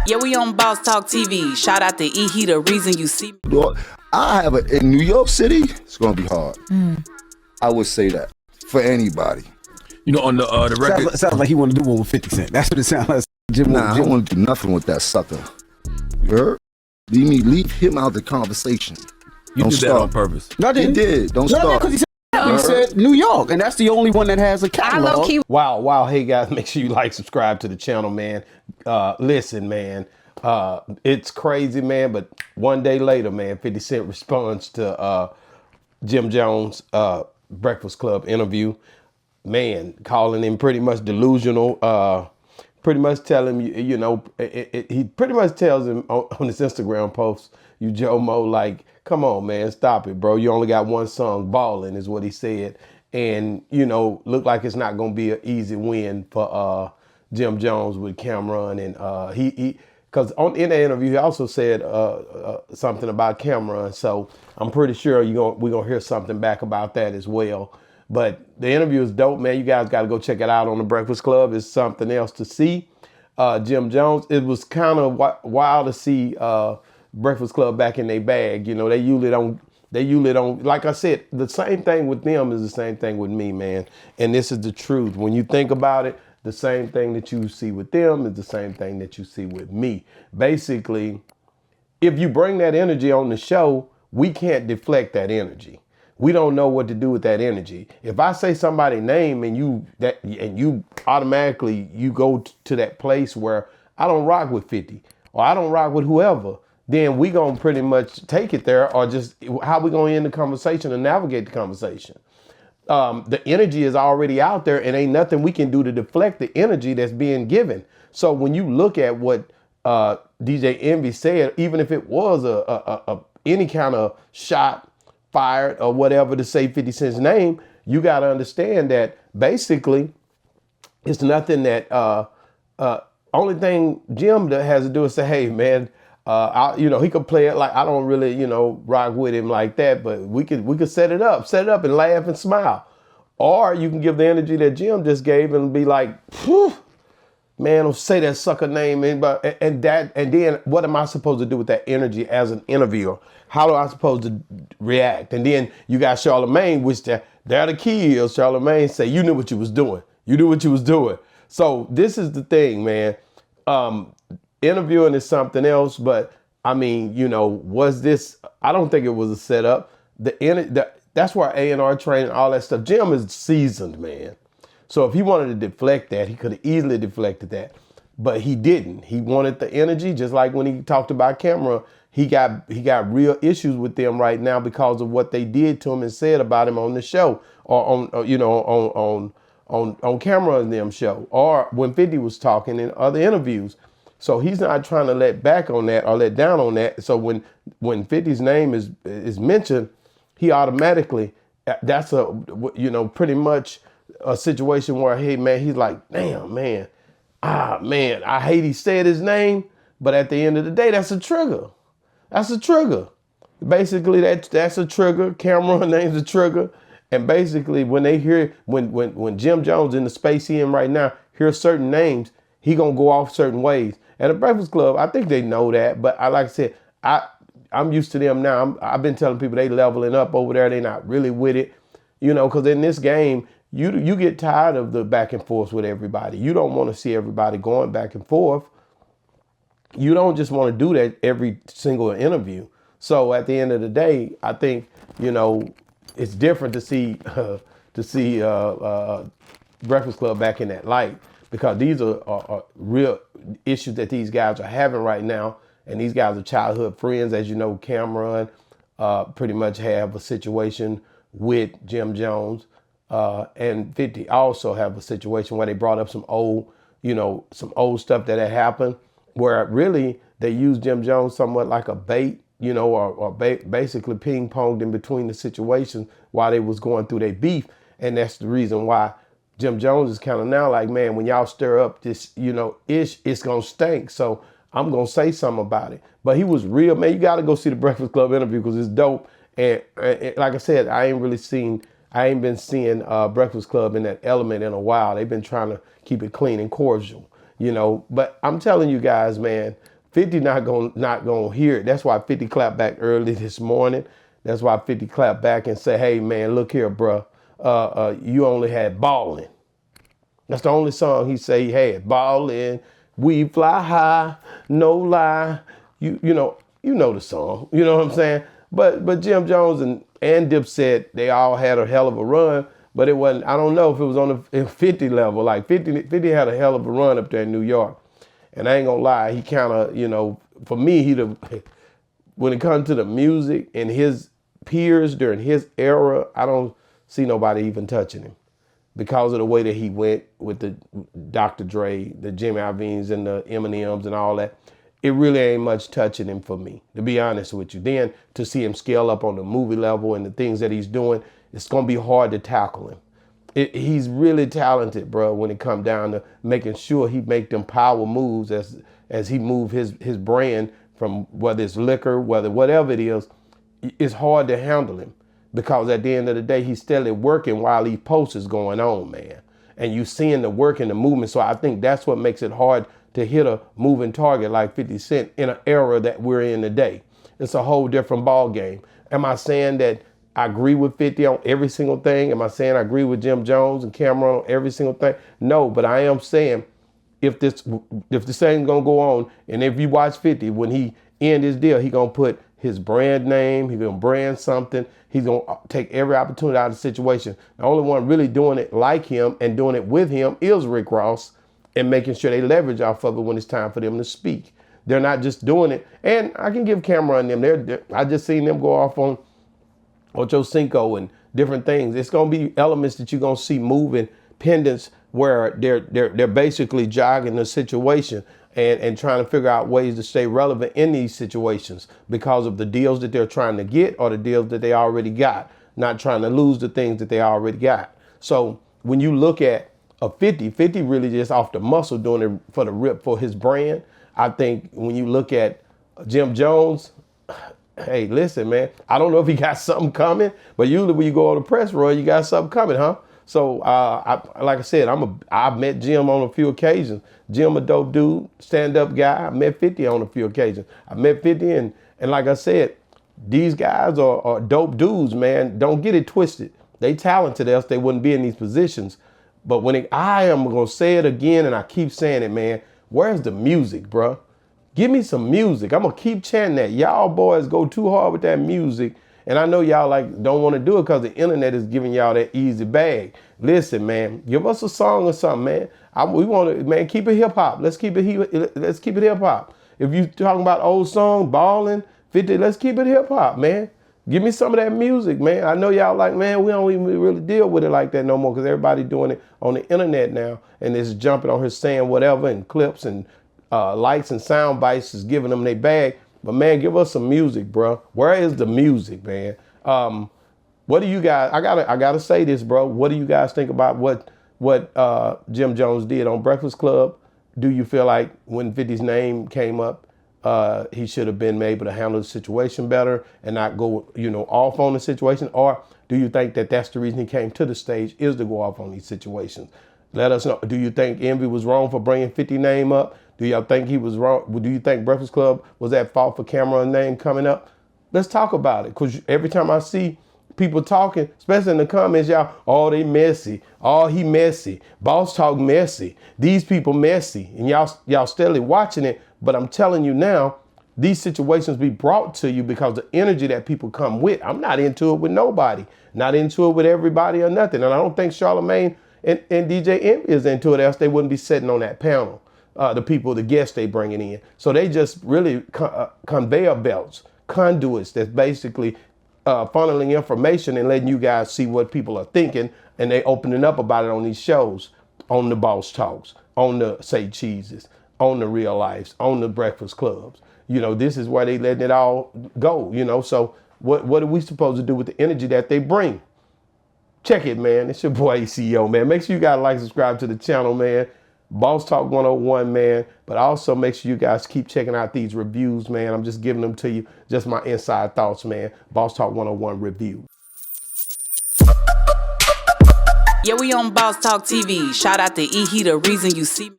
Yeah, we on Boss Talk TV. Shout out to E. He the reason you see me. I have in New York City, it's gonna be hard. I would say that for anybody. You know, on the record, sounds like he want to do one with 50 Cent. That's what it sounds like. Jim, I don't want to do nothing with that sucker. You heard? Leave him out of the conversation. you Don't did that start. on purpose. No, He did. Don't start. because he said New York, and that's the only one that has a I catalog. low key. Wow. Hey, guys, make sure you like, subscribe to the channel, man. Listen, man, it's crazy, man, but one day later, man, 50 Cent responds to Jim Jones' Breakfast Club interview, man, calling him pretty much delusional, pretty much telling him, he pretty much tells him on his Instagram post, you Joe Mo, like, come on, man, stop it, bro. You only got one song, Ballin' is what he said. And, look like it's not going to be an easy win for Jim Jones with Cameron. And because in the interview, he also said something about Cameron. So I'm pretty sure we're going to hear something back about that as well. But the interview is dope, man. You guys got to go check it out on the Breakfast Club. It's something else to see. Jim Jones, it was kind of wild to see Breakfast Club back in their bag. They usually don't, like I said, the same thing with them is the same thing with me, man. And this is the truth. When you think about it, the same thing that you see with them is the same thing that you see with me. Basically, if you bring that energy on the show, we can't deflect that energy. We don't know what to do with that energy. If I say somebody's name and you automatically you go to that place where I don't rock with 50 or I don't rock with whoever, then we gonna pretty much take it there, or just how we gonna end the conversation and navigate the conversation. The energy is already out there, and ain't nothing we can do to deflect the energy that's being given. So when you look at what DJ Envy said, even if it was a any kind of shot fired or whatever to say 50 Cent's name, you got to understand that basically it's nothing that only thing Jim has to do is say, hey, man, he could play it like I don't really, rock with him like that, but we could set it up and laugh and smile. Or you can give the energy that Jim just gave and be like, phew, man, don't say that sucker name. And then what am I supposed to do with that energy as an interviewer? How do I supposed to react? And then you got Charlamagne, which they're the key is Charlamagne say, you knew what you was doing. You knew what you was doing. So this is the thing, man. Interviewing is something else, but I mean, was this, I don't think it was a setup. That's where A&R training, all that stuff. Jim is seasoned, man. So if he wanted to deflect that, he could have easily deflected that, but he didn't. He wanted the energy, just like when he talked about Cameron. He got real issues with them right now because of what they did to him and said about him on the show, or on Cameron and them show, or when 50 was talking in other interviews. So he's not trying to let back on that or let down on that. So when 50's name is mentioned, he automatically, that's pretty much a situation where, hey, man, he's like, damn, man, man, I hate he said his name, but at the end of the day, that's a trigger. That's a trigger. Basically, that's a trigger. Cameron name's a trigger. And basically, when they hear, when Jim Jones in the space he in right now, hear certain names, he gonna go off certain ways. At the Breakfast Club, I think they know that, but like I said, I'm used to them now. I've been telling people they leveling up over there. They not really with it, because in this game, you get tired of the back and forth with everybody. You don't want to see everybody going back and forth. You don't just want to do that every single interview. So at the end of the day, I think, it's different to see Breakfast Club back in that light, because these are real issues that these guys are having right now. And these guys are childhood friends. As you know, Cameron pretty much have a situation with Jim Jones, and 50 also have a situation where they brought up some old stuff that had happened, where really they used Jim Jones somewhat like a bait, or basically ping ponged in between the situations while they was going through their beef. And that's the reason why Jim Jones is kind of now like, man, when y'all stir up this, it's going to stink. So I'm going to say something about it. But he was real, man. You got to go see the Breakfast Club interview because it's dope. And like I said, I ain't been seeing Breakfast Club in that element in a while. They've been trying to keep it clean and cordial, But I'm telling you guys, man, 50 not gonna hear it. That's why 50 clapped back early this morning. That's why 50 clapped back and say, hey man, look here, bruh. You only had Ballin'. That's the only song he say he had. Ballin', we fly high, no lie. You know the song. You know what I'm saying? But Jim Jones and Dipset, they all had a hell of a run. But it wasn't, I don't know if it was on the 50 level. Like 50 had a hell of a run up there in New York. And I ain't gonna lie, he kind of, for me, when it comes to the music and his peers during his era, I don't see nobody even touching him because of the way that he went with the Dr. Dre, the Jimmy Iovine's and the Eminems and all that. It really ain't much touching him for me, to be honest with you. Then to see him scale up on the movie level and the things that he's doing, it's gonna be hard to tackle him. He's really talented, bro, when it comes down to making sure he make them power moves as he move his brand from whether it's liquor, whatever it is. It's hard to handle him because at the end of the day, he's still working while these posts is going on, man. And you seeing the work and the movement. So I think that's what makes it hard to hit a moving target like 50 Cent in an era that we're in today. It's a whole different ball game. Am I saying that I agree with 50 on every single thing? Am I saying I agree with Jim Jones and Cameron on every single thing? No, but I am saying if this thing's gonna go on, and if you watch 50, when he end his deal, he gonna put his brand name, he's gonna brand something, he's gonna take every opportunity out of the situation. The only one really doing it like him and doing it with him is Rick Ross, and making sure they leverage off of it when it's time for them to speak. They're not just doing it. And I can give Cameron them, I just seen them go off on Ocho Cinco and different things. It's gonna be elements that you're gonna see moving pendants where they're basically jogging the situation and trying to figure out ways to stay relevant in these situations because of the deals that they're trying to get or the deals that they already got, not trying to lose the things that they already got. So when you look at a 50 really just off the muscle doing it for the rip for his brand. I think when you look at Jim Jones, hey, listen, man, I don't know if he got something coming, but usually when you go on the press row, you got something coming, huh? So, like I said, I've met Jim on a few occasions. Jim, a dope dude, stand-up guy. I met 50 on a few occasions. I met 50 and like I said, these guys are dope dudes, man. Don't get it twisted. They talented, else they wouldn't be in these positions. But I am going to say it again, and I keep saying it, man. Where's the music, bro? Give me some music. I'm going to keep chanting that. Y'all boys go too hard with that music. And I know y'all don't want to do it because the internet is giving y'all that easy bag. Listen, man, give us a song or something, man. We want to, man, keep it hip hop. Let's keep it hip hop. If you talking about old song, Ballin', 50, let's keep it hip hop, man. Give me some of that music, man. I know y'all like, man, we don't even really deal with it like that no more because everybody doing it on the internet now and it's jumping on here saying whatever and clips and lights and sound bites is giving them their bag. But man, give us some music, bro. Where is the music, man? What do you guys? I gotta say this, bro. What do you guys think about what Jim Jones did on Breakfast Club? Do you feel like when 50's name came up, he should have been able to handle the situation better and not go, off on the situation? Or do you think that that's the reason he came to the stage is to go off on these situations? Let us know. Do you think Envy was wrong for bringing 50 name up? Do y'all think he was wrong? Do you think Breakfast Club was at fault for Cameron's name coming up? Let's talk about it. Because every time I see people talking, especially in the comments, y'all, oh, they messy. Oh, he messy. Boss Talk messy. These people messy. And y'all steadily watching it. But I'm telling you now, these situations be brought to you because the energy that people come with. I'm not into it with nobody. Not into it with everybody or nothing. And I don't think Charlamagne and DJ Envy is into it, else they wouldn't be sitting on that panel. The guests they bringing in. So they just really conveyor belts, conduits that's basically funneling information and letting you guys see what people are thinking, and they opening up about it on these shows, on the Boss Talks, on the Say Cheeses, on the Real Lives, on the Breakfast Clubs. This is where they letting it all go, So what are we supposed to do with the energy that they bring? Check it, man. It's your boy ACO, man. Make sure you guys like, subscribe to the channel, man. Boss Talk 101, man. But also make sure you guys keep checking out these reviews, man. I'm just giving them to you. Just my inside thoughts, man. Boss Talk 101 review. Yeah, we on Boss Talk TV. Shout out to E. He the reason you see me.